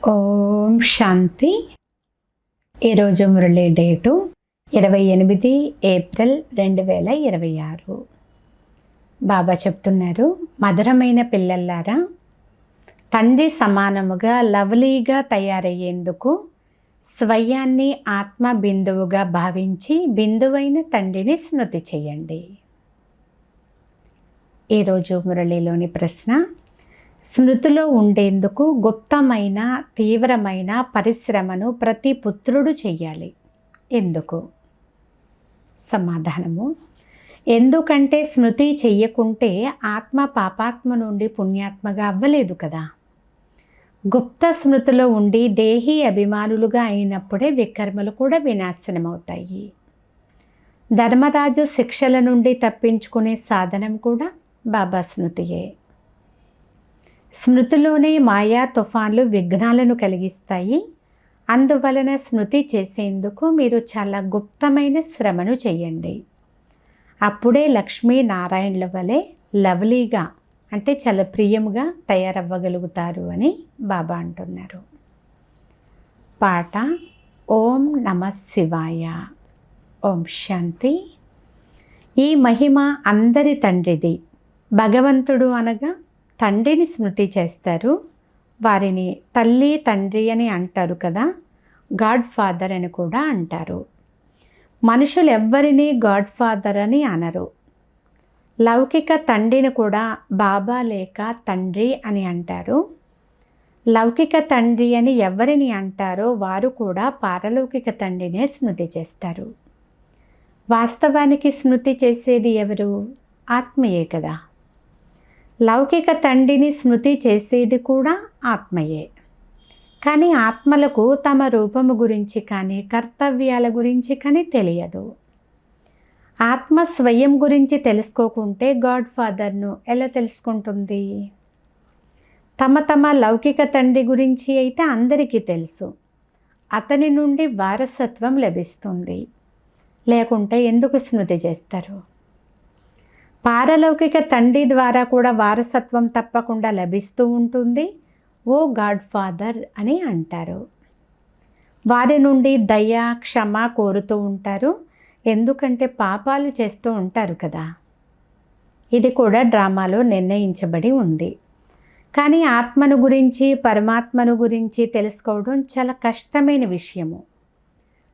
ఓం శాంతి. ఈరోజు Murali date 28 April 2026. బాబా చెప్తున్నారు, మధురమైన పిల్లల్లారా, తండ్రి సమానముగా లవ్లీగా తయారయ్యేందుకు స్వయాన్ని ఆత్మ బిందువుగా భావించి బిందువైన తండ్రిని స్మృతి చేయండి. ఈరోజు మురళిలోని ప్రశ్న, స్మృతిలో ఉండేందుకు గుప్తమైన తీవ్రమైన పరిశ్రమను ప్రతి పుత్రుడు చెయ్యాలి. ఎందుకు? సమాధానము, ఎందుకంటే స్మృతి చెయ్యకుంటే ఆత్మ పాపాత్మ నుండి పుణ్యాత్మగా అవ్వలేదు కదా. గుప్త స్మృతిలో ఉండి దేహీ అభిమానులుగా అయినప్పుడే వికర్మలు కూడా వినాశనమవుతాయి. ధర్మరాజు శిక్షల నుండి తప్పించుకునే సాధనం కూడా బాబా స్మృతియే. స్మృతిలోనే మాయా తుఫాన్లు విఘ్నాలను కలిగిస్తాయి. అందువలన స్మృతి చేసేందుకు మీరు చాలా గుప్తమైన శ్రమను చేయండి. అప్పుడే లక్ష్మీనారాయణుల వలె లవ్లీగా అంటే చాలా ప్రియముగా తయారవ్వగలుగుతారు అని బాబా అంటున్నారు. పాట ఓం నమః శివాయ. ఓం శాంతి. ఈ మహిమ అందరి తండ్రిది. భగవంతుడు అనగా తండ్రిని స్మృతి చేస్తారు. వారిని తల్లి తండ్రి అని అంటారు కదా, గాడ్ ఫాదర్ అని కూడా అంటారు. మనుషులు ఎవ్వరినీ గాడ్ ఫాదర్ అని అనరు. లౌకిక తండ్రిని కూడా బాబా లేక తండ్రి అని అంటారు. లౌకిక తండ్రి అని ఎవరిని అంటారో వారు కూడా పారలౌకిక తండ్రినే స్మృతి చేస్తారు. వాస్తవానికి స్మృతి చేసేది ఎవరు? ఆత్మయే కదా. లౌకిక తండ్రిని స్మృతి చేసేది కూడా ఆత్మయే. కానీ ఆత్మలకు తమ రూపము గురించి కానీ కర్తవ్యాల గురించి కానీ తెలియదు. ఆత్మ స్వయం గురించి తెలుసుకోకుంటే గాడ్ ఫాదర్ను ఎలా తెలుసుకుంటుంది? తమ లౌకిక తండ్రి గురించి అయితే అందరికీ తెలుసు. అతని నుండి వారసత్వం లభిస్తుంది. లేకుంటే ఎందుకు స్మృతి చేస్తారు? పారలౌకిక తండ్రి ద్వారా కూడా వారసత్వం తప్పకుండా లభిస్తూ ఉంటుంది. ఓ గాడ్ ఫాదర్ అని అంటారు. వారి నుండి దయ క్షమ కోరుతూ ఉంటారు. ఎందుకంటే పాపాలు చేస్తూ ఉంటారు కదా. ఇది కూడా డ్రామాలో నిర్ణయించబడి ఉంది. కానీ ఆత్మను గురించి పరమాత్మను గురించి తెలుసుకోవడం చాలా కష్టమైన విషయము.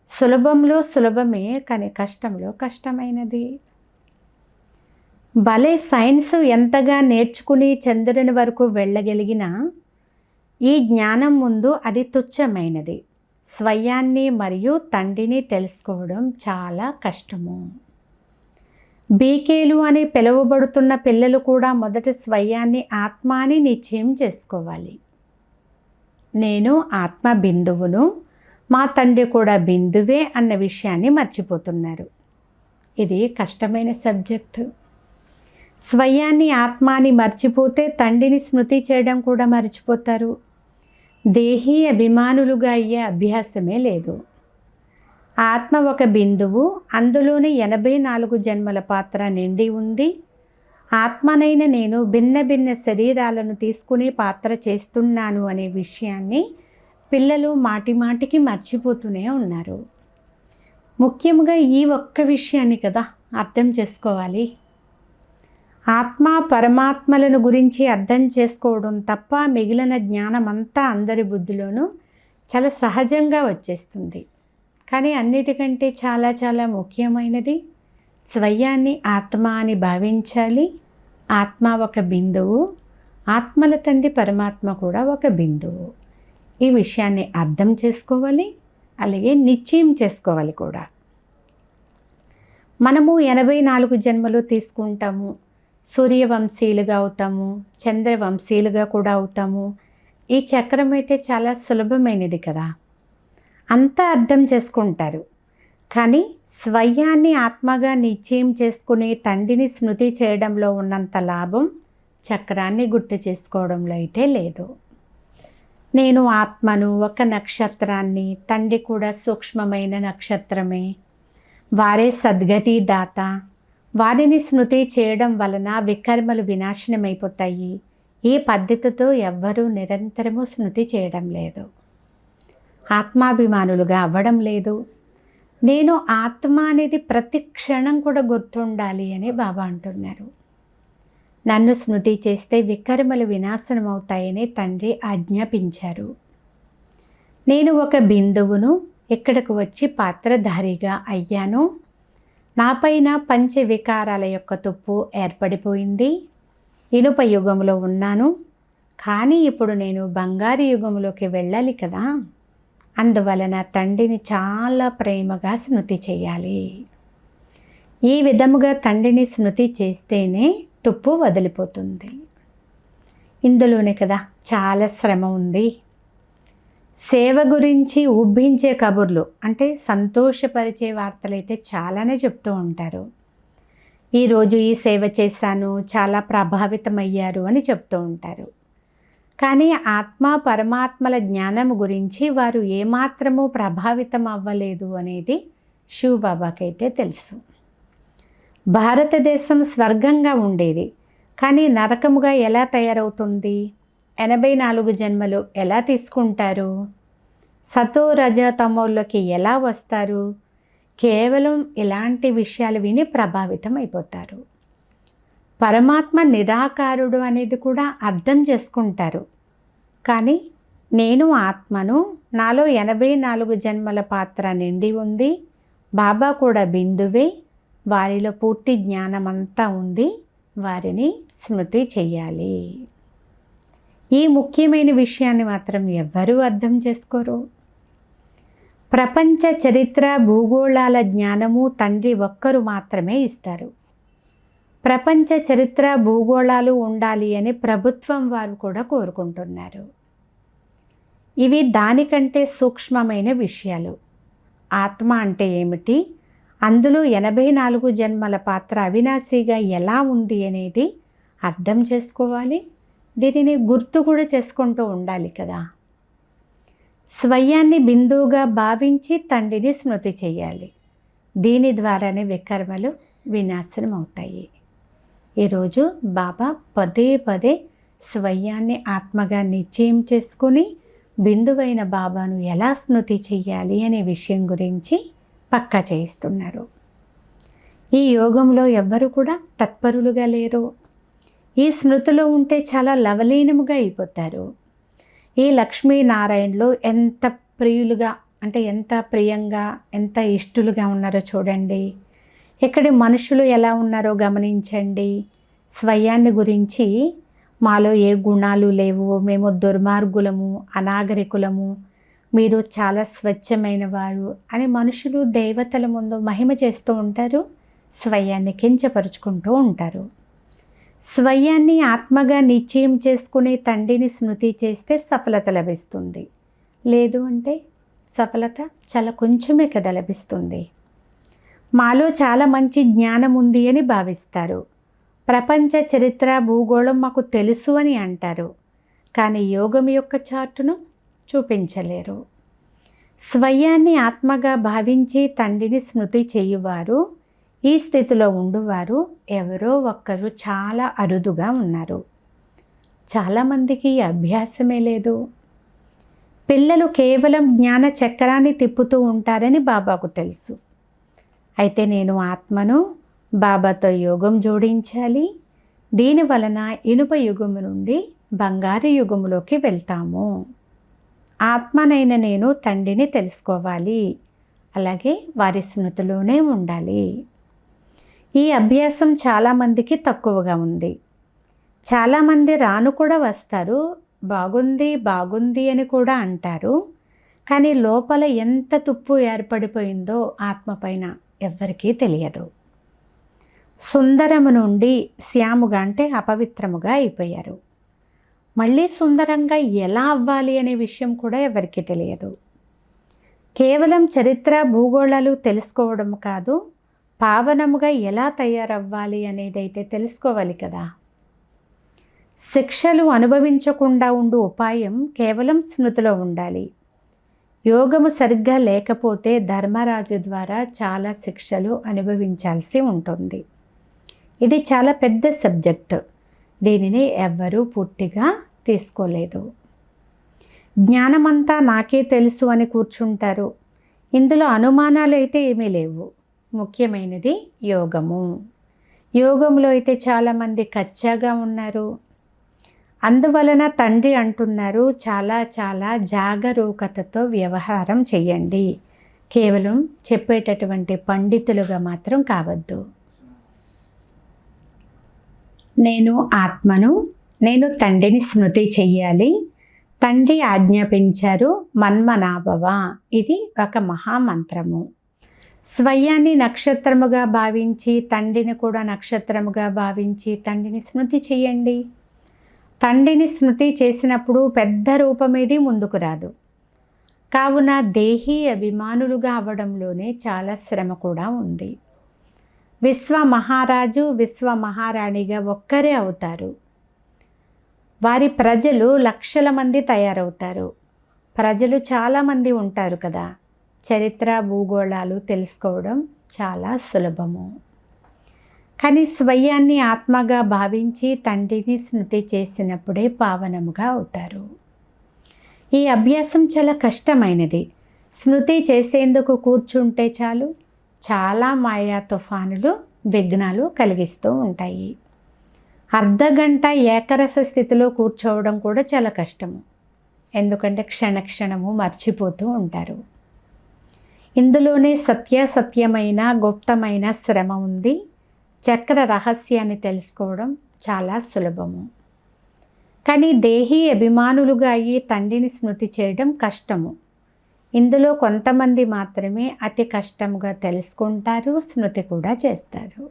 సులభంలో సులభమే, కానీ కష్టంలో కష్టమైనది. భలే సైన్స్ ఎంతగా నేర్చుకుని చంద్రుని వరకు వెళ్ళగలిగినా ఈ జ్ఞానం ముందు అది తుచ్చమైనది. స్వయాన్ని మరియు తండ్రిని తెలుసుకోవడం చాలా కష్టము. బీకేలు అని పిలువబడుతున్న పిల్లలు కూడా మొదట స్వయాన్ని ఆత్మ అని నిశ్చయం చేసుకోవాలి. నేను ఆత్మ బిందువును, మా తండ్రి కూడా బిందువే అన్న విషయాన్ని మర్చిపోతున్నారు. ఇది కష్టమైన సబ్జెక్టు. స్వయాన్ని ఆత్మాని మర్చిపోతే తండ్రిని స్మృతి చేయడం కూడా మర్చిపోతారు. దేహీ అభిమానులుగా అయ్యే అభ్యాసమే లేదు. ఆత్మ ఒక బిందువు, అందులోని 84 జన్మల పాత్ర నిండి ఉంది. ఆత్మనైన నేను భిన్న భిన్న శరీరాలను తీసుకుని పాత్ర చేస్తున్నాను అనే విషయాన్ని పిల్లలు మాటిమాటికి మర్చిపోతూనే ఉన్నారు. ముఖ్యంగా ఈ ఒక్క విషయాన్ని కదా అర్థం చేసుకోవాలి. ఆత్మ పరమాత్మలను గురించి అర్థం చేసుకోవడం తప్ప మిగిలిన జ్ఞానం అంతా అందరి బుద్ధిలోనూ చాలా సహజంగా వచ్చేస్తుంది. కానీ అన్నిటికంటే చాలా చాలా ముఖ్యమైనది స్వయాన్ని ఆత్మ అని భావించాలి. ఆత్మ ఒక బిందువు, ఆత్మల తండ్రి పరమాత్మ కూడా ఒక బిందువు. ఈ విషయాన్ని అర్థం చేసుకోవాలి, అలాగే నిశ్చయం చేసుకోవాలి కూడా. మనము 84 జన్మలు తీసుకుంటాము. సూర్యవంశీయులుగా అవుతాము, చంద్రవంశీయులుగా కూడా అవుతాము. ఈ చక్రం అయితే చాలా సులభమైనది కదా, అంతా అర్థం చేసుకుంటారు. కానీ స్వయాన్ని ఆత్మగా నిశ్చయం చేసుకుని తండ్రిని స్మృతి చేయడంలో ఉన్నంత లాభం చక్రాన్ని గుర్తు చేసుకోవడంలో అయితే లేదు. నేను ఆత్మను, ఒక నక్షత్రాన్ని, తండ్రి కూడా సూక్ష్మమైన నక్షత్రమే. వారే సద్గతి దాత. వారిని స్మృతి చేయడం వలన వికర్మలు వినాశనమైపోతాయి. ఈ పద్ధతితో ఎవ్వరూ నిరంతరము స్మృతి చేయడం లేదు. ఆత్మాభిమానులుగా అవ్వడం లేదు. నేను ఆత్మ అనేది ప్రతి క్షణం కూడా గుర్తుండాలి అని బాబా అంటున్నారు. నన్ను స్మృతి చేస్తే వికర్మలు వినాశనం అవుతాయని తండ్రి ఆజ్ఞాపించారు. నేను ఒక బిందువును, ఇక్కడకు వచ్చి పాత్రధారిగా అయ్యాను. నాపైన పంచ వికారాల యొక్క తుప్పు ఏర్పడిపోయింది. ఇనుప యుగంలో ఉన్నాను, కానీ ఇప్పుడు నేను బంగారు యుగంలోకి వెళ్ళాలి కదా. అందువలన తండ్రిని చాలా ప్రేమగా స్మృతి చేయాలి. ఈ విధముగా తండ్రిని స్మృతి చేస్తేనే తుప్పు వదిలిపోతుంది. ఇందులోనే కదా చాలా శ్రమ ఉంది. సేవ గురించి ఉబ్బించే కబుర్లు, అంటే సంతోషపరిచే వార్తలైతే చాలానే చెప్తూ ఉంటారు. ఈరోజు ఈ సేవ చేశాను, చాలా ప్రభావితమయ్యారు అని చెప్తూ ఉంటారు. కానీ ఆత్మ పరమాత్మల జ్ఞానం గురించి వారు ఏమాత్రమూ ప్రభావితం అవ్వలేదు అనేది శివబాబాకైతే తెలుసు. భారతదేశం స్వర్గంగా ఉండేది, కానీ నరకముగా ఎలా తయారవుతుంది? 84 జన్మలు ఎలా తీసుకుంటారు? సతో రజ తమోల్లోకి ఎలా వస్తారు? కేవలం ఇలాంటి విషయాలు విని ప్రభావితం అయిపోతారు. పరమాత్మ నిరాకారుడు అనేది కూడా అర్థం చేసుకుంటారు. కానీ నేను ఆత్మను, నాలో 84 జన్మల పాత్ర నిండి ఉంది, బాబా కూడా బిందువే, వారిలో పూర్తి జ్ఞానమంతా ఉంది, వారిని స్మృతి చెయ్యాలి. ఈ ముఖ్యమైన విషయాన్ని మాత్రం ఎవ్వరూ అర్థం చేసుకోరు. ప్రపంచ చరిత్ర భూగోళాల జ్ఞానము తండ్రి ఒక్కరు మాత్రమే ఇస్తారు. ప్రపంచ చరిత్ర భూగోళాలు ఉండాలి అని ప్రభుత్వం వారు కూడా కోరుకుంటున్నారు. ఇవి దానికంటే సూక్ష్మమైన విషయాలు. ఆత్మ అంటే ఏమిటి, అందులో 84 జన్మల పాత్ర అవినాశిగా ఎలా ఉంది అనేది అర్థం చేసుకోవాలి. దీనిని గుర్తు కూడా చేసుకుంటూ ఉండాలి కదా. స్వయాన్ని బిందువుగా భావించి తండ్రిని స్మృతి చేయాలి. దీని ద్వారానే వికర్మలు వినాశనం అవుతాయి. ఈరోజు బాబా పదే పదే స్వయాన్ని ఆత్మగా నిశ్చయం చేసుకుని బిందువైన బాబాను ఎలా స్మృతి చేయాలి అనే విషయం గురించి పక్కా చేయిస్తున్నారు. ఈ యోగంలో ఎవ్వరు కూడా తత్పరులుగా లేరు. ఈ స్మృతిలో ఉంటే చాలా లవలీనముగా అయిపోతారు. ఈ లక్ష్మీనారాయణలో ఎంత ప్రియులుగా, అంటే ఎంత ప్రియంగా, ఎంత ఇష్టలుగా ఉన్నారో చూడండి. ఇక్కడి మనుషులు ఎలా ఉన్నారో గమనించండి. స్వయాన్ని గురించి మాలో ఏ గుణాలు లేవు, మేము దుర్మార్గులము, అనాగరికులము, మీరు చాలా స్వచ్ఛమైన వారు అని మనుషులు దేవతల ముందు మహిమ చేస్తూ ఉంటారు, స్వయాన్ని కించపరుచుకుంటూ ఉంటారు. స్వయాన్ని ఆత్మగా నిశ్చయం చేసుకునే తండ్రిని స్మృతి చేస్తే సఫలత లభిస్తుంది. లేదు అంటే సఫలత చాలా కొంచెమే కదా లభిస్తుంది. మాలో చాలా మంచి జ్ఞానం ఉంది అని భావిస్తారు. ప్రపంచ చరిత్ర భూగోళం మాకు తెలుసు అని అంటారు, కానీ యోగం యొక్క చార్టును చూపించలేరు. స్వయాన్ని ఆత్మగా భావించి తండ్రిని స్మృతి చేయువారు, ఈ స్థితిలో ఉండువారు ఎవరో ఒక్కరు చాలా అరుదుగా ఉన్నారు. చాలామందికి ఈ అభ్యాసమే లేదు. పిల్లలు కేవలం జ్ఞాన చక్రాన్ని తిప్పుతూ ఉంటారని బాబాకు తెలుసు. అయితే నేను ఆత్మను బాబాతో యోగం జోడించాలి. దీనివలన ఇనుప యుగము నుండి బంగారు యుగములోకి వెళ్తాము. ఆత్మనైన నేను తండ్రిని తెలుసుకోవాలి, అలాగే వారి స్మృతిలోనే ఉండాలి. ఈ అభ్యాసం చాలామందికి తక్కువగా ఉంది. చాలామంది రాను కూడా వస్తారు, బాగుంది బాగుంది అని కూడా అంటారు. కానీ లోపల ఎంత తుప్పు ఏర్పడిపోయిందో ఆత్మపైన ఎవ్వరికీ తెలియదు. సుందరము నుండి శ్యాముగా, అంటే అపవిత్రముగా అయిపోయారు. మళ్ళీ సుందరంగా ఎలా అవ్వాలి అనే విషయం కూడా ఎవరికీ తెలియదు. కేవలం చరిత్ర భూగోళాలు తెలుసుకోవడం కాదు, పావనముగా ఎలా తయారవ్వాలి అనేదైతే తెలుసుకోవాలి కదా. శిక్షలు అనుభవించకుండా ఉండు ఉపాయం కేవలం స్మృతిలో ఉండాలి. యోగము సరిగ్గా లేకపోతే ధర్మరాజు ద్వారా చాలా శిక్షలు అనుభవించాల్సి ఉంటుంది. ఇది చాలా పెద్ద సబ్జెక్టు. దీనిని ఎవ్వరూ పూర్తిగా తీసుకోలేదు. జ్ఞానమంతా నాకే తెలుసు అని కూర్చుంటారు. ఇందులో అనుమానాలు అయితే ఏమీ లేవు. ముఖ్యమైనది యోగము. యోగంలో అయితే చాలామంది కచ్చాగా ఉన్నారు. అందువలన తండ్రి అంటున్నారు, చాలా చాలా జాగరూకతతో వ్యవహారం చెయ్యండి. కేవలం చెప్పేటటువంటి పండితులుగా మాత్రం కావద్దు. నేను ఆత్మను, నేను తండ్రిని స్మృతి చెయ్యాలి. తండ్రి ఆజ్ఞాపించారు మన్మనాభవ. ఇది ఒక మహామంత్రము. స్వయాన్ని నక్షత్రముగా భావించి, తండ్రిని కూడా నక్షత్రముగా భావించి తండ్రిని స్మృతి చెయ్యండి. తండ్రిని స్మృతి చేసినప్పుడు పెద్ద రూపమేది ముందుకు రాదు. కావున దేహీ అభిమానులుగా అవ్వడంలోనే చాలా శ్రమ కూడా ఉంది. విశ్వ మహారాజు, విశ్వ మహారాణిగా ఒక్కరే అవుతారు. వారి ప్రజలు లక్షల మంది తయారవుతారు. ప్రజలు చాలామంది ఉంటారు కదా. చరిత్ర భూగోళాలు తెలుసుకోవడం చాలా సులభము. కానీ స్వయాన్ని ఆత్మగా భావించి తండ్రిని స్మృతి చేసినప్పుడే పావనముగా అవుతారు. ఈ అభ్యాసం చాలా కష్టమైనది. స్మృతి చేసేందుకు కూర్చుంటే చాలు, చాలా మాయా తుఫానులు విఘ్నాలు కలిగిస్తూ ఉంటాయి. అర్ధగంట ఏకరస స్థితిలో కూర్చోవడం కూడా చాలా కష్టము. ఎందుకంటే క్షణక్షణము మర్చిపోతూ ఉంటారు. ఇందులోనే సత్యాసత్యమైన గుప్తమైన శ్రమ ఉంది. చక్ర రహస్యాన్ని తెలుసుకోవడం చాలా సులభము. కానీ దేహీ అభిమానులుగా అయ్యి తండ్రిని స్మృతి చేయడం కష్టము. ఇందులో కొంతమంది మాత్రమే అతి కష్టముగా తెలుసుకుంటారు, స్మృతి కూడా చేస్తారు.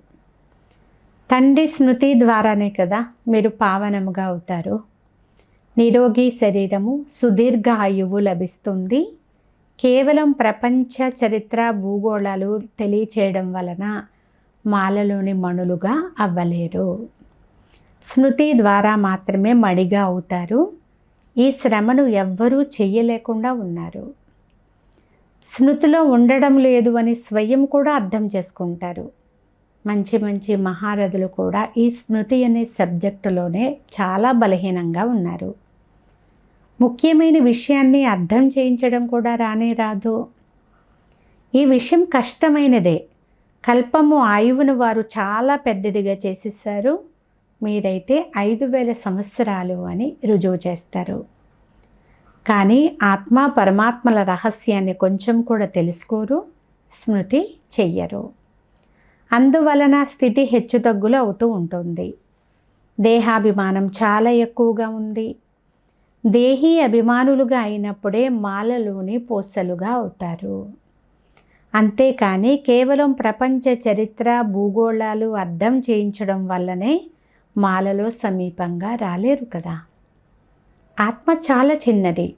తండ్రి స్మృతి ద్వారానే కదా మీరు పావనముగా అవుతారు. నిరోగి శరీరము, సుదీర్ఘ ఆయువు లభిస్తుంది. కేవలం ప్రపంచ చరిత్ర భూగోళాలు తెలియచేయడం వలన మాలలోని మణులుగా అవ్వలేరు. స్మృతి ద్వారా మాత్రమే మడిగా అవుతారు. ఈ శ్రమను ఎవ్వరూ చెయ్యలేకుండా ఉన్నారు. స్మృతిలో ఉండడం లేదు అని స్వయం కూడా అర్థం చేసుకుంటారు. మంచి మంచి మహారథులు కూడా ఈ స్మృతి అనే సబ్జెక్టులోనే చాలా బలహీనంగా ఉన్నారు. ముఖ్యమైన విషయాన్ని అర్థం చేయించడం కూడా రానే రాదు. ఈ విషయం కష్టమైనదే. కల్పము ఆయువును వారు చాలా పెద్దదిగా చేసేసారు. మీరైతే 5000 సంవత్సరాలు అని రుజువు చేస్తారు. కానీ ఆత్మ పరమాత్మల రహస్యాన్ని కొంచెం కూడా తెలుసుకోరు, స్మృతి చెయ్యరు. అందువలన స్థితి హెచ్చుతగ్గులు అవుతూ ఉంటుంది. దేహాభిమానం చాలా ఎక్కువగా ఉంది. దేహీ అభిమానులుగా అయినప్పుడే మాలలోని పూసలుగా అవుతారు. అంతేకాని కేవలం ప్రపంచ చరిత్ర భూగోళాలు అర్థం చేయించడం వల్లనే మాలలో సమీపంగా రాలేరు కదా. ఆత్మ చాలా చిన్నది.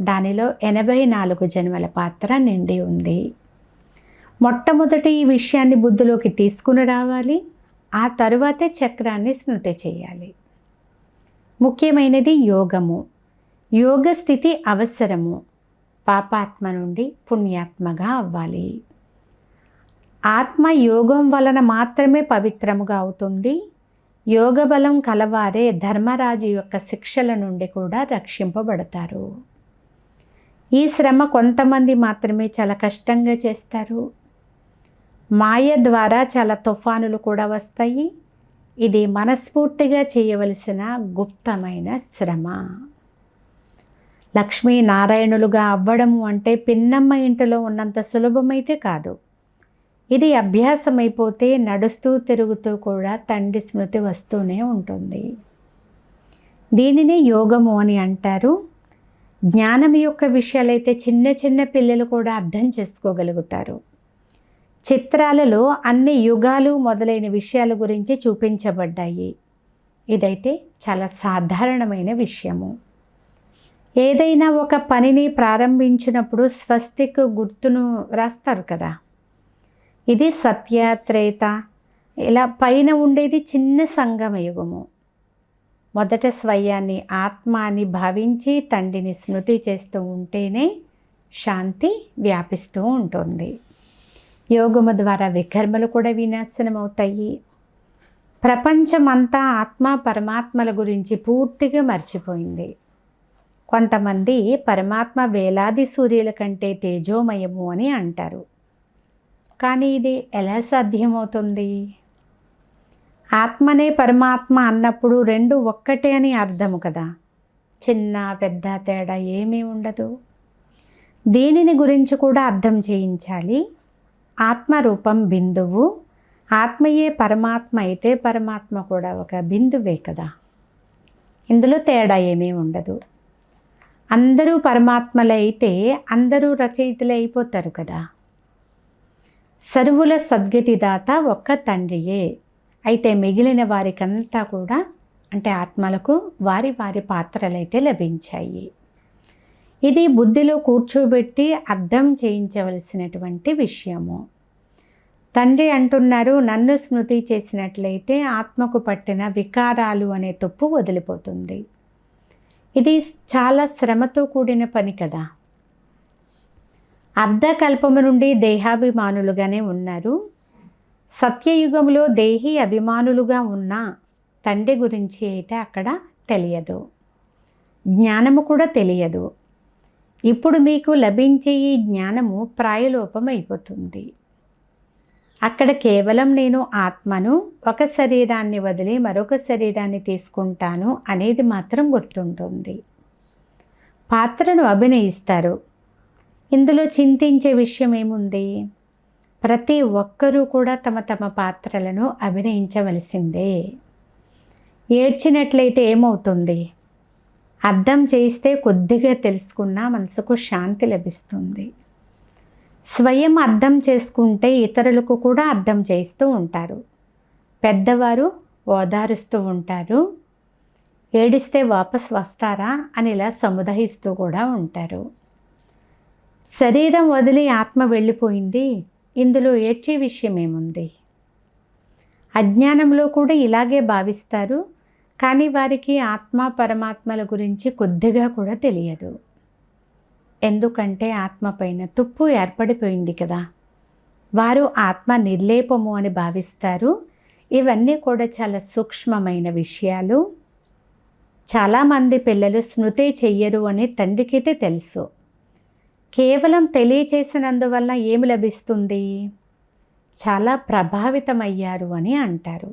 దానిలో 84 జన్మల పాత్ర నిండి ఉంది. మొట్టమొదటి ఈ విషయాన్ని బుద్ధిలోకి తీసుకుని రావాలి. ఆ తరువాతే చక్రాన్ని స్మృతి చేయాలి. ముఖ్యమైనది యోగము. యోగ స్థితి అవసరము. పాపాత్మ నుండి పుణ్యాత్మగా అవ్వాలి. ఆత్మ యోగం వలన మాత్రమే పవిత్రముగా అవుతుంది. యోగ బలం కలవారే ధర్మరాజు యొక్క శిక్షల నుండి కూడా రక్షింపబడతారు. ఈ శ్రమ కొంతమంది మాత్రమే చాలా కష్టంగా చేస్తారు. మాయ ద్వారా చాలా తుఫానులు కూడా వస్తాయి. ఇది మనస్ఫూర్తిగా చేయవలసిన గుప్తమైన శ్రమ. లక్ష్మీనారాయణులుగా అవ్వడము అంటే పిన్నమ్మ ఇంటిలో ఉన్నంత సులభమైతే కాదు. ఇది అభ్యాసమైపోతే నడుస్తూ తిరుగుతూ కూడా తండ్రి స్మృతి వస్తూనే ఉంటుంది. దీనినే యోగము అని అంటారు. జ్ఞానం యొక్క విషయాలైతే చిన్న చిన్న పిల్లలు కూడా అర్థం చేసుకోగలుగుతారు. చిత్రాలలో అన్ని యుగాలు మొదలైన విషయాల గురించి చూపించబడ్డాయి. ఇదైతే చాలా సాధారణమైన విషయము. ఏదైనా ఒక పనిని ప్రారంభించినప్పుడు స్వస్తిక్ గుర్తును రాస్తారు కదా. ఇది సత్య త్రేత ఇలా పైన ఉండేది చిన్న సంగమయుగము. మొదట స్వయాన్ని ఆత్మ అని భావించి తండ్రిని స్మృతి చేస్తూ ఉంటేనే శాంతి వ్యాపిస్తూ ఉంటుంది. యోగము ద్వారా వికర్మలు కూడా వినాశనం అవుతాయి. ప్రపంచమంతా ఆత్మ పరమాత్మల గురించి పూర్తిగా మర్చిపోయింది. కొంతమంది పరమాత్మ వేలాది సూర్యుల కంటే తేజోమయము అని అంటారు. కానీ ఇది ఎలా సాధ్యమవుతుంది? ఆత్మనే పరమాత్మ అన్నప్పుడు రెండు ఒక్కటే అని అర్థము కదా. చిన్న పెద్ద తేడా ఏమీ ఉండదు. దీనిని గురించి కూడా అర్థం చేయించాలి. ఆత్మరూపం బిందువు, ఆత్మయే పరమాత్మ అయితే పరమాత్మ కూడా ఒక బిందువే కదా. ఇందులో తేడా ఏమీ ఉండదు. అందరూ పరమాత్మలైతే అందరూ రచయితలు అయిపోతారు కదా. సర్వుల సద్గతిదాత ఒక్క తండ్రియే. అయితే మిగిలిన వారికంతా కూడా అంటే ఆత్మలకు వారి వారి పాత్రలైతే లభించాయి. ఇది బుద్ధిలో కూర్చోబెట్టి అర్థం చేయించవలసినటువంటి విషయము. తండ్రి అంటున్నారు, నన్ను స్మృతి చేసినట్లయితే ఆత్మకు పట్టిన వికారాలు అనే తుప్పు వదిలిపోతుంది. ఇది చాలా శ్రమతో కూడిన పని కదా. అర్ధకల్పము నుండి దేహాభిమానులుగానే ఉన్నారు. సత్యయుగంలో దేహీ అభిమానులుగా ఉన్న తండ్రి గురించి అయితే అక్కడ తెలియదు, జ్ఞానము కూడా తెలియదు. ఇప్పుడు మీకు లభించే ఈ జ్ఞానము ప్రాయలోపం అయిపోతుంది. అక్కడ కేవలం నేను ఆత్మను, ఒక శరీరాన్ని వదిలి మరొక శరీరాన్ని తీసుకుంటాను అనేది మాత్రం గుర్తుంటుంది. పాత్రను అభినయిస్తారు. ఇందులో చింతించే విషయం ఏముంది? ప్రతి ఒక్కరూ కూడా తమ తమ పాత్రలను అభినయించవలసిందే. ఏడ్చినట్లయితే ఏమవుతుంది? అర్థం చేస్తే కొద్దిగా తెలుసుకున్నా మనసుకు శాంతి లభిస్తుంది. స్వయం అర్థం చేసుకుంటే ఇతరులకు కూడా అర్థం చేస్తూ ఉంటారు. పెద్దవారు ఓదారుస్తూ ఉంటారు. ఏడిస్తే వాపస్ వస్తారా అని ఇలా సముదాయిస్తూ కూడా ఉంటారు. శరీరం వదిలి ఆత్మ వెళ్ళిపోయింది, ఇందులో ఏడ్చే విషయం ఏముంది? అజ్ఞానంలో కూడా ఇలాగే భావిస్తారు. కానీ వారికి ఆత్మ పరమాత్మల గురించి కొద్దిగా కూడా తెలియదు. ఎందుకంటే ఆత్మ పైన తుప్పు ఏర్పడిపోయింది కదా. వారు ఆత్మ నిర్లేపము అని భావిస్తారు. ఇవన్నీ కూడా చాలా సూక్ష్మమైన విషయాలు. చాలామంది పిల్లలు స్మృతి చెయ్యరు అని తండ్రికైతే తెలుసు. కేవలం తెలియచేసినందువల్ల ఏమి లభిస్తుంది? చాలా ప్రభావితమయ్యారు అని అంటారు.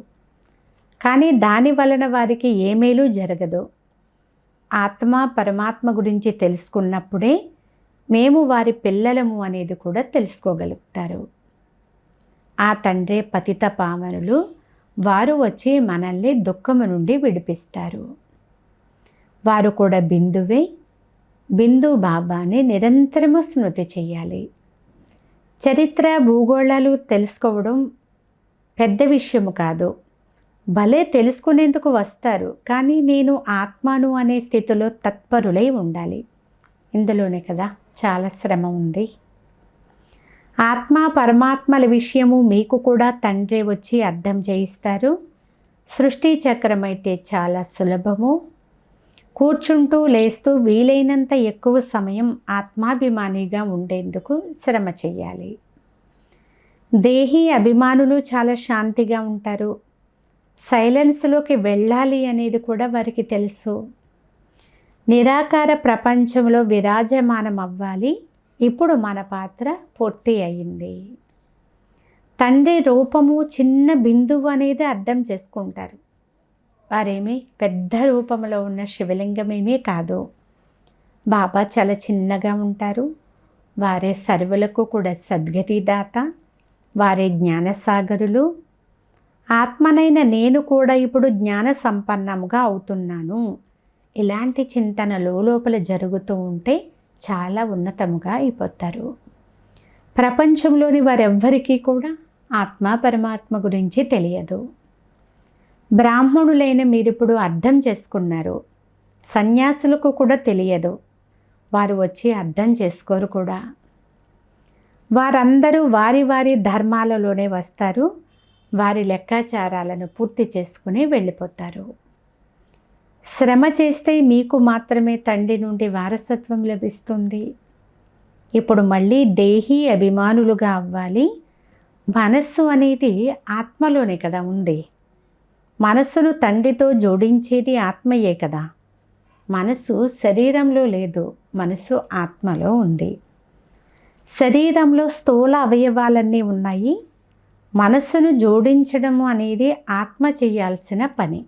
కానీ దాని వలన వారికి ఏ మేలు జరగదు. ఆత్మ పరమాత్మ గురించి తెలుసుకున్నప్పుడే మేము వారి పిల్లలము అనేది కూడా తెలుసుకోగలుగుతారు. ఆ తండ్రే పతిత పావనులు. వారు వచ్చి మనల్ని దుఃఖము నుండి విడిపిస్తారు. వారు కూడా బిందువే. బిందు బాబాని నిరంతరము స్మృతి చేయాలి. చరిత్ర భూగోళాలు తెలుసుకోవడం పెద్ద విషయము కాదు. భలే తెలుసుకునేందుకు వస్తారు. కానీ నేను ఆత్మను అనే స్థితిలో తత్పరులై ఉండాలి. ఇందులోనే కదా చాలా శ్రమ ఉంది. ఆత్మ పరమాత్మల విషయము మీకు కూడా తండ్రి వచ్చి అర్థం చేయిస్తారు. సృష్టి చక్రం అయితే చాలా సులభము. కూర్చుంటూ లేస్తూ వీలైనంత ఎక్కువ సమయం ఆత్మాభిమానిగా ఉండేందుకు శ్రమ చెయ్యాలి. దేహీ అభిమానులు చాలా శాంతిగా ఉంటారు. సైలెన్స్లోకి వెళ్ళాలి అనేది కూడా వారికి తెలుసు. నిరాకార ప్రపంచంలో విరాజమానం అవ్వాలి. ఇప్పుడు మన పాత్ర పూర్తి అయింది. తండ్రి రూపము చిన్న బిందువు అనేది అర్థం చేసుకుంటారు. వారేమీ పెద్ద రూపంలో ఉన్న శివలింగమేమీ కాదు. బాబా చాలా చిన్నగా ఉంటారు. వారే సర్వులకు కూడా సద్గతిదాత. వారే జ్ఞానసాగరులు. ఆత్మనైన నేను కూడా ఇప్పుడు జ్ఞాన సంపన్నముగా అవుతున్నాను. ఇలాంటి చింతన లోపల జరుగుతూ ఉంటే చాలా ఉన్నతముగా అయిపోతారు. ప్రపంచంలోని వారెవ్వరికీ కూడా ఆత్మ పరమాత్మ గురించి తెలియదు. బ్రాహ్మణులైన మీరిప్పుడు అర్థం చేసుకున్నారు. సన్యాసులకు కూడా తెలియదు. వారు వచ్చి అర్థం చేసుకోరు కూడా. వారందరూ వారి వారి ధర్మాలలోనే వస్తారు. వారి లెక్కాచారాలను పూర్తి చేసుకుని వెళ్ళిపోతారు. శ్రమ చేస్తే మీకు మాత్రమే తండ్రి నుండి వారసత్వం లభిస్తుంది. ఇప్పుడు మళ్ళీ దేహీ అభిమానులుగా అవ్వాలి. మనస్సు అనేది ఆత్మలోనే కదా ఉంది. మనస్సును తండ్రితో జోడించేది ఆత్మయే కదా. మనసు శరీరంలో లేదు, మనసు ఆత్మలో ఉంది. శరీరంలో స్థూల అవయవాలన్నీ ఉన్నాయి. మనసును జోడించడము అనేది ఆత్మ చేయాల్సిన పని.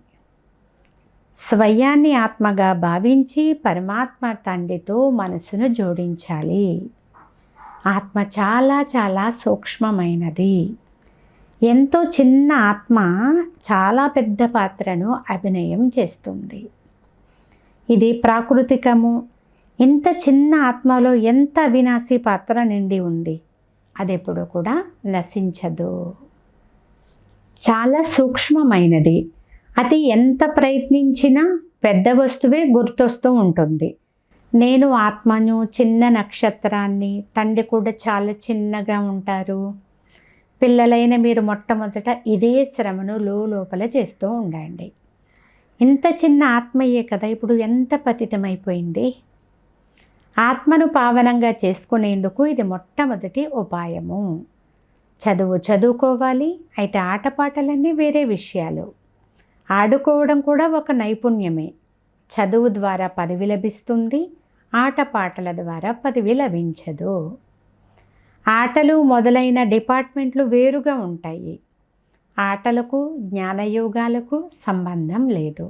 స్వయాన్ని ఆత్మగా భావించి పరమాత్మ తండ్రితో మనసును జోడించాలి. ఆత్మ చాలా చాలా సూక్ష్మమైనది. ఎంతో చిన్న ఆత్మ చాలా పెద్ద పాత్రను అభినయం చేస్తుంది. ఇది ప్రాకృతికము. ఇంత చిన్న ఆత్మలో ఎంత అవినాశి పాత్ర నిండి ఉంది. అది ఎప్పుడు కూడా నశించదు. చాలా సూక్ష్మమైనది. అది ఎంత ప్రయత్నించినా పెద్ద వస్తువే గుర్తొస్తూ ఉంటుంది. నేను ఆత్మను, చిన్న నక్షత్రాన్ని, తండ్రి కూడా చాలా చిన్నగా ఉంటారు. పిల్లలైన మీరు మొట్టమొదట ఇదే శ్రమను లోపల చేస్తూ ఉండండి. ఇంత చిన్న ఆత్మయే కదా ఇప్పుడు ఎంత పతితమైపోయింది. ఆత్మను పావనంగా చేసుకునేందుకు ఇది మొట్టమొదటి ఉపాయము. చదువుకోవాలి. అయితే ఆటపాటలన్నీ వేరే విషయాలు. ఆడుకోవడం కూడా ఒక నైపుణ్యమే. చదువు ద్వారా పదవి లభిస్తుంది, ఆటపాటల ద్వారా పదవి లభించదు. ఆటలు మొదలైన డిపార్ట్మెంట్లు వేరుగా ఉంటాయి. ఆటలకు జ్ఞానయోగాలకు సంబంధం లేదు.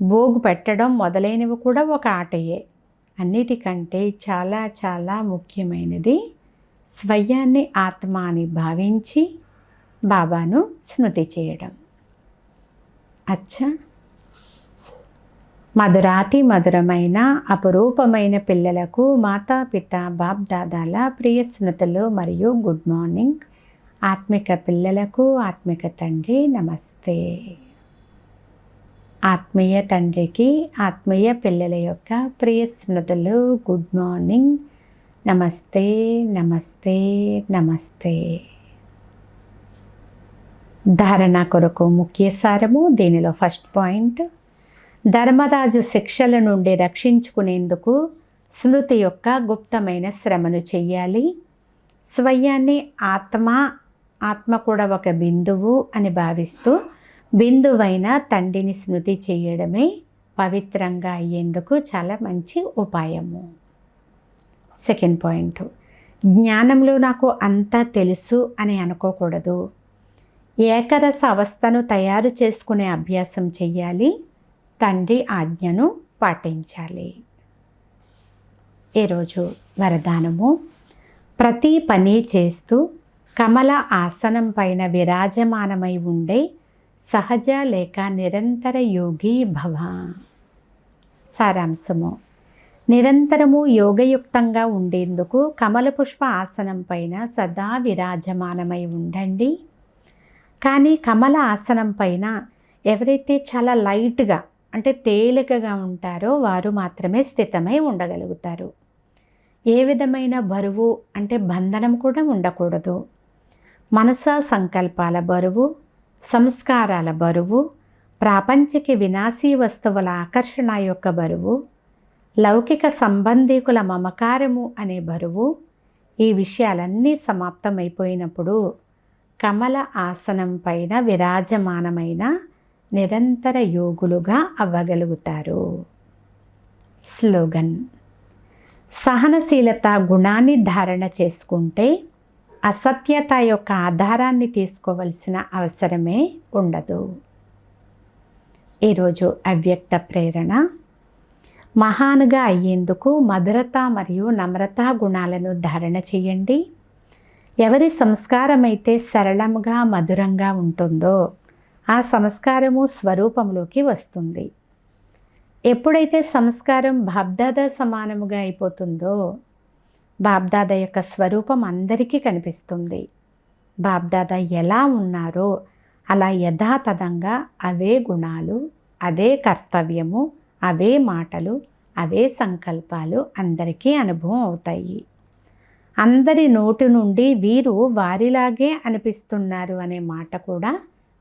భోగు పెట్టడం మొదలైనవి కూడా ఒక ఆటయే. అన్నిటికంటే చాలా చాలా ముఖ్యమైనది స్వయాన్ని ఆత్మ అని భావించి బాబాను స్మృతి చేయడం. అచ్చా, మధురాతి మధురమైన అపురూపమైన పిల్లలకు మాతాపిత బాప్ దాదాల ప్రియ స్మృతులు మరియు గుడ్ మార్నింగ్. ఆత్మిక పిల్లలకు ఆత్మిక తండ్రి నమస్తే. ఆత్మీయ తండ్రికి ఆత్మీయ పిల్లల యొక్క ప్రియ స్మృతులు గుడ్ మార్నింగ్. నమస్తే నమస్తే నమస్తే. ధారణ కొరకు ముఖ్య సారము. దీనిలో ఫస్ట్ పాయింట్, ధర్మరాజు శిక్షల నుండి రక్షించుకునేందుకు స్మృతి యొక్క గుప్తమైన శ్రమను చెయ్యాలి. స్వయాన్ని ఆత్మ కూడా ఒక బిందువు అని భావిస్తూ బిందువైన తండ్రిని స్మృతి చేయడమే పవిత్రంగా అయ్యేందుకు చాలా మంచి ఉపాయము. సెకండ్ పాయింట్, జ్ఞానంలో నాకు అంతా తెలుసు అని అనుకోకూడదు. ఏకరస అవస్థను తయారు చేసుకునే అభ్యాసం చెయ్యాలి. తండ్రి ఆజ్ఞను పాటించాలి. ఈరోజు వరదానము, ప్రతి పని చేస్తూ కమల ఆసనం పైన విరాజమానమై ఉండే సహజ లేక నిరంతర యోగి భవ. సారాంశము, నిరంతరము యోగయుక్తంగా ఉండేందుకు కమల పుష్ప ఆసనం పైన సదా విరాజమానమై ఉండండి. కానీ కమల ఆసనం పైన ఎవరైతే చాలా లైట్గా అంటే తేలికగా ఉంటారో వారు మాత్రమే స్థితమై ఉండగలుగుతారు. ఏ విధమైన బరువు అంటే బంధనం కూడా ఉండకూడదు. మనస సంకల్పాల బరువు, సంస్కారాల బరువు, ప్రాపంచిక వినాశీ వస్తువుల ఆకర్షణ యొక్క బరువు, లౌకిక సంబంధీకుల మమకారము అనే బరువు, ఈ విషయాలన్నీ సమాప్తమైపోయినప్పుడు కమల ఆసనం పైన విరాజమానమైన నిరంతర యోగులుగా అవ్వగలుగుతారు. స్లోగన్, సహనశీలత గుణాన్ని ధారణ చేసుకుంటే అసత్యత యొక్క ఆధారాన్ని తీసుకోవలసిన అవసరమే ఉండదు. ఈరోజు అవ్యక్త ప్రేరణ, మహాన్గా అయ్యేందుకు మధురత మరియు నమ్రత గుణాలను ధారణ చేయండి. ఎవరి సంస్కారం అయితే సరళంగా మధురంగా ఉంటుందో ఆ సంస్కారము స్వరూపంలోకి వస్తుంది. ఎప్పుడైతే సంస్కారం బాబ్దాదా సమానముగా అయిపోతుందో బాబ్దాదా యొక్క స్వరూపం అందరికీ కనిపిస్తుంది. బాబ్దాదా ఎలా ఉన్నారో అలా యథాతథంగా అవే గుణాలు, అదే కర్తవ్యము, అవే మాటలు, అవే సంకల్పాలు అందరికీ అనుభవం అవుతాయి. అందరి నోటి నుండి వీరు వారిలాగే అనిపిస్తున్నారు అనే మాట కూడా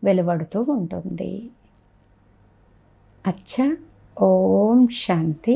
వెలువడుతూ ఉంటుంది. అచ్చా, ఓం శాంతి.